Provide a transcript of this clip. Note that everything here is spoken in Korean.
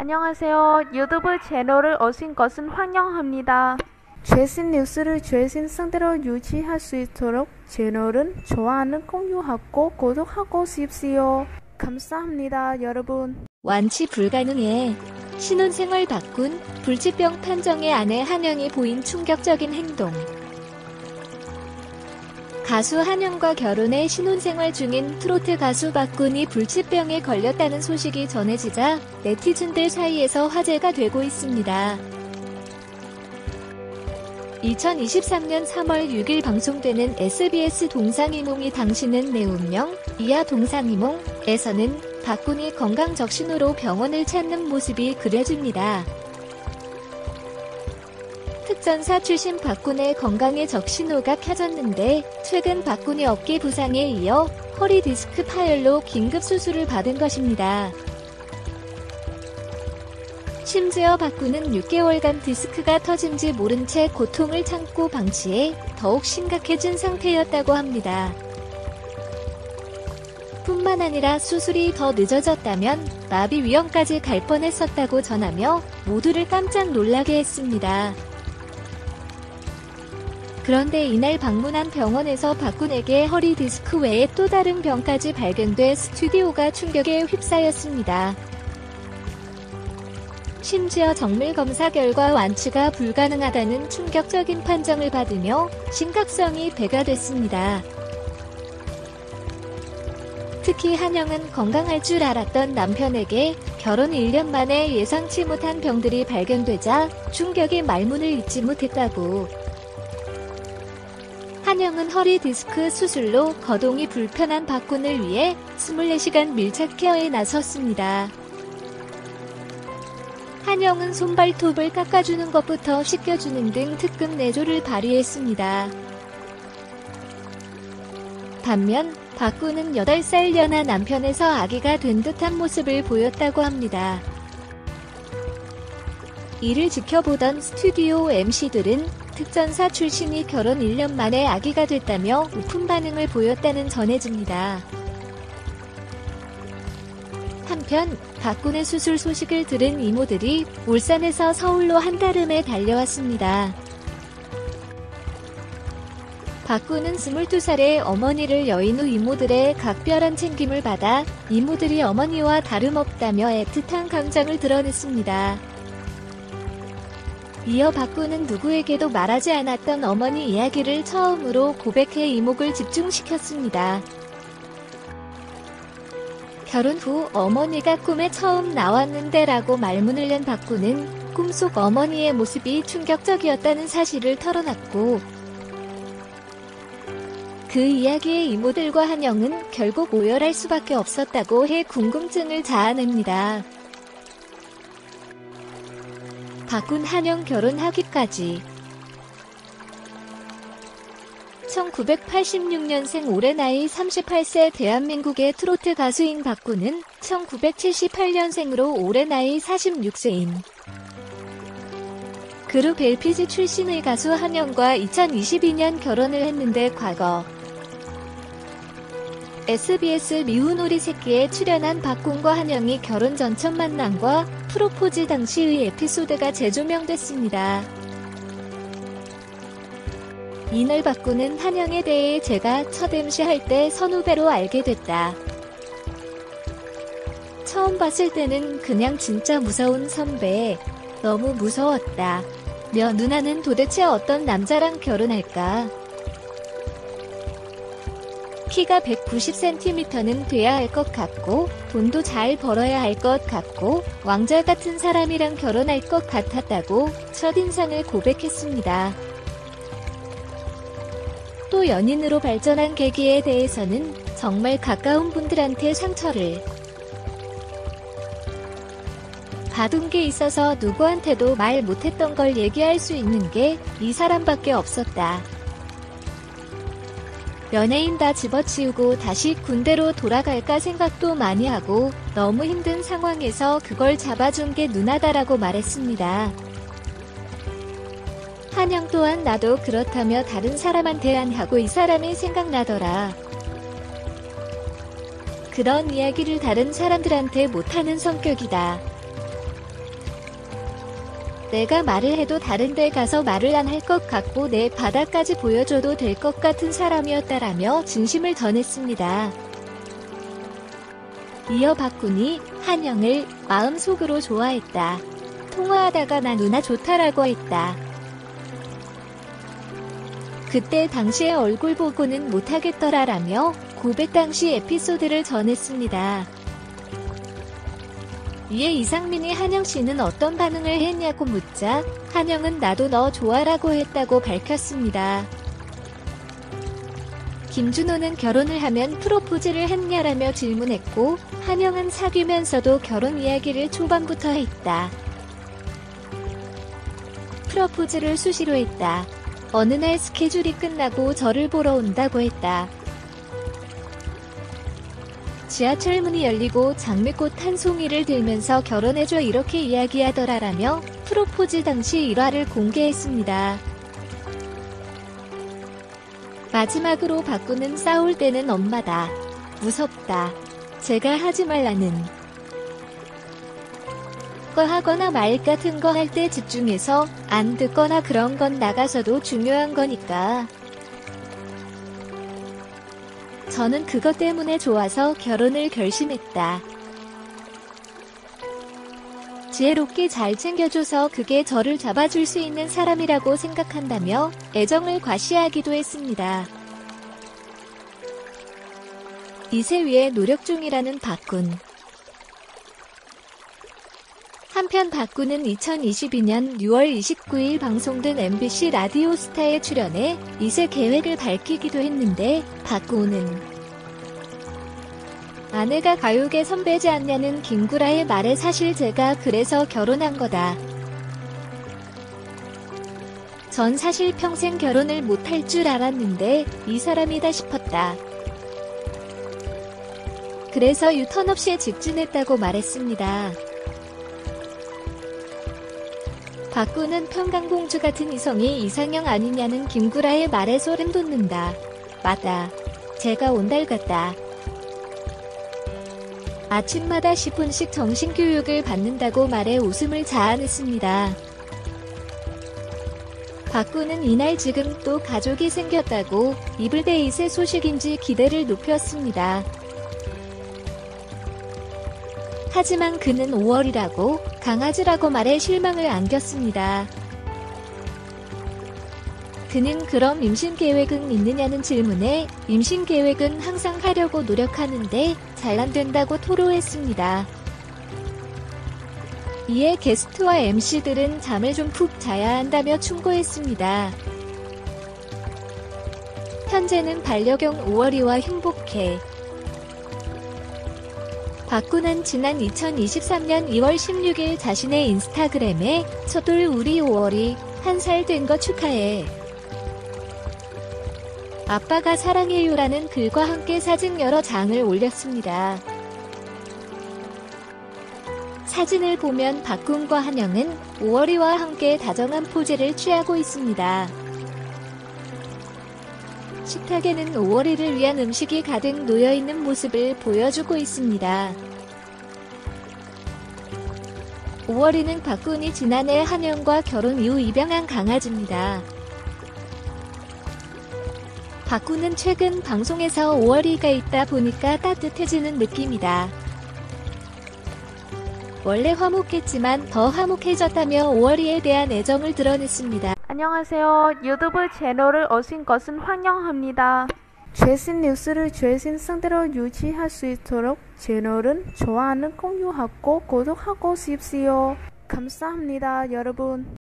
안녕하세요. 유튜브 채널을 오신 것은 환영합니다. 최신 뉴스를 최신 상태로 유지할 수 있도록 채널은 좋아요는 공유하고 구독하고 싶지요. 감사합니다, 여러분. 완치 불가능해. 신혼생활 바꾼 불치병 판정에 아내 한영이 보인 충격적인 행동. 가수 한영과 결혼해 신혼생활 중인 트로트 가수 박군이 불치병에 걸렸다는 소식이 전해지자 네티즌들 사이에서 화제가 되고 있습니다. 2023년 3월 6일 방송되는 SBS 동상이몽이 당신은 내 운명, 이하 동상이몽에서는 박군이 건강 적신호로 병원을 찾는 모습이 그려집니다. 특전사 출신 박군의 건강에 적신호가 켜졌는데 최근 박군이 어깨 부상에 이어 허리 디스크 파열로 긴급 수술을 받은 것입니다. 심지어 박군은 6개월간 디스크가 터진지 모른 채 고통을 참고 방치해 더욱 심각해진 상태였다고 합니다. 뿐만 아니라 수술이 더 늦어졌다면 마비 위험까지 갈 뻔했었다고 전하며 모두를 깜짝 놀라게 했습니다. 그런데 이날 방문한 병원에서 박군에게 허리 디스크 외에 또 다른 병까지 발견돼 스튜디오가 충격에 휩싸였습니다. 심지어 정밀 검사 결과 완치가 불가능하다는 충격적인 판정을 받으며 심각성이 배가 됐습니다. 특히 한영은 건강할 줄 알았던 남편에게 결혼 1년 만에 예상치 못한 병들이 발견되자 충격의 말문을 잇지 못했다고. 한영은 허리 디스크 수술로 거동이 불편한 박군을 위해 24시간 밀착 케어에 나섰습니다. 한영은 손발톱을 깎아주는 것부터 씻겨주는 등 특급 내조를 발휘했습니다. 반면 박군은 8살 연하 남편에서 아기가 된 듯한 모습을 보였다고 합니다. 이를 지켜보던 스튜디오 MC들은 특전사 출신이 결혼 1년 만에 아기가 됐다며 우픈 반응을 보였다는 전해집니다. 한편 박군의 수술 소식을 들은 이모들이 울산에서 서울로 한달음에 달려왔습니다. 박군은 22살의 어머니를 여인 후 이모들의 각별한 챙김을 받아 이모들이 어머니와 다름없다며 애틋한 감정을 드러냈습니다. 이어 박군은 누구에게도 말하지 않았던 어머니 이야기를 처음으로 고백해 이목을 집중시켰습니다. 결혼 후 어머니가 꿈에 처음 나왔는데 라고 말문을 낸 박군은 꿈속 어머니의 모습이 충격적이었다는 사실을 털어놨고 그 이야기에 이모들과 한영은 결국 오열할 수밖에 없었다고 해 궁금증을 자아냅니다. 박군 한영 결혼하기까지 1986년생 올해 나이 38세 대한민국의 트로트 가수인 박군은 1978년생으로 올해 나이 46세인 그룹 LPG 출신의 가수 한영과 2022년 결혼을 했는데 과거 SBS 미운 오리 새끼에 출연한 박군과 한영이 결혼 전 첫 만남과 프로포즈 당시의 에피소드가 재조명됐습니다. 이날 박군은 한영에 대해 제가 첫 MC 할 때 선후배로 알게 됐다. 처음 봤을 때는 그냥 진짜 무서운 선배. 너무 무서웠다. 누나는 도대체 어떤 남자랑 결혼할까? 키가 190cm는 돼야 할 것 같고 돈도 잘 벌어야 할 것 같고 왕자 같은 사람이랑 결혼할 것 같았다고 첫인상을 고백했습니다. 또 연인으로 발전한 계기에 대해서는 정말 가까운 분들한테 상처를 받은 게 있어서 누구한테도 말 못했던 걸 얘기할 수 있는 게 이 사람밖에 없었다. 연예인 다 집어치우고 다시 군대로 돌아갈까 생각도 많이 하고 너무 힘든 상황에서 그걸 잡아준 게 누나다라고 말했습니다. 한영 또한 나도 그렇다며 다른 사람한테 안 하고 이 사람이 생각나더라. 그런 이야기를 다른 사람들한테 못하는 성격이다. 내가 말을 해도 다른 데 가서 말을 안 할 것 같고 내 바닥까지 보여줘도 될 것 같은 사람이었다라며 진심을 전했습니다. 이어 박군이 한영을 마음속으로 좋아했다. 통화하다가 나 누나 좋다라고 했다. 그때 당시의 얼굴 보고는 못하겠더라라며 고백 당시 에피소드를 전했습니다. 이에 이상민이 한영씨는 어떤 반응을 했냐고 묻자 한영은 나도 너 좋아라고 했다고 밝혔습니다. 김준호는 결혼을 하면 프로포즈를 했냐라며 질문했고 한영은 사귀면서도 결혼 이야기를 초반부터 했다. 프로포즈를 수시로 했다. 어느 날 스케줄이 끝나고 저를 보러 온다고 했다. 지하철 문이 열리고 장미꽃 한 송이를 들면서 결혼해줘 이렇게 이야기하더라라며 프로포즈 당시 일화를 공개했습니다. 마지막으로 박군은 싸울 때는 엄마다. 무섭다. 제가 하지 말라는 거 하거나 말 같은 거 할 때 집중해서 안 듣거나 그런 건 나가서도 중요한 거니까. 저는 그것 때문에 좋아서 결혼을 결심했다. 지혜롭게 잘 챙겨줘서 그게 저를 잡아줄 수 있는 사람이라고 생각한다며 애정을 과시하기도 했습니다. 이세 위에 노력 중이라는 박군. 한편 박군은 2022년 6월 29일 방송된 MBC 라디오스타에 출연해 이세 계획을 밝히기도 했는데 박군은 아내가 가요계 선배지 않냐는 김구라의 말에 사실 제가 그래서 결혼한 거다. 전 사실 평생 결혼을 못할 줄 알았는데 이 사람이다 싶었다. 그래서 유턴 없이 직진했다고 말했습니다. 박군은 평강공주 같은 이성이 이상형 아니냐는 김구라의 말에 소름 돋는다. 맞다. 제가 온달 같다. 아침마다 10분씩 정신교육을 받는다고 말해 웃음을 자아냈습니다. 박군은 이날 지금 또 가족이 생겼다고 이블데이트의 소식인지 기대를 높였습니다. 하지만 그는 5월이라고 강아지라고 말해 실망을 안겼습니다. 그는 그럼 임신 계획은 있느냐는 질문에 임신 계획은 항상 하려고 노력하는데 잘 안 된다고 토로했습니다. 이에 게스트와 MC들은 잠을 좀 푹 자야 한다며 충고했습니다. 현재는 반려견 5월이와 행복해. 박군은 지난 2023년 2월 16일 자신의 인스타그램에 첫돌 우리 5월이 1살 된 거 축하해. 아빠가 사랑해요라는 글과 함께 사진 여러 장을 올렸습니다. 사진을 보면 박군과 한영은 5월이와 함께 다정한 포즈를 취하고 있습니다. 식탁에는 5월이를 위한 음식이 가득 놓여있는 모습을 보여주고 있습니다. 5월이는 박군이 지난해 한영과 결혼 이후 입양한 강아지입니다. 박군은 최근 방송에서 5월이가 있다 보니까 따뜻해지는 느낌이다. 원래 화목했지만 더 화목해졌다며 5월이에 대한 애정을 드러냈습니다. 안녕하세요. 유튜브 채널을 오신 것은 환영합니다. 최신 뉴스를 최신 상태로 유지할 수 있도록 채널은 좋아요는 공유하고 구독하고 싶지요. 감사합니다, 여러분.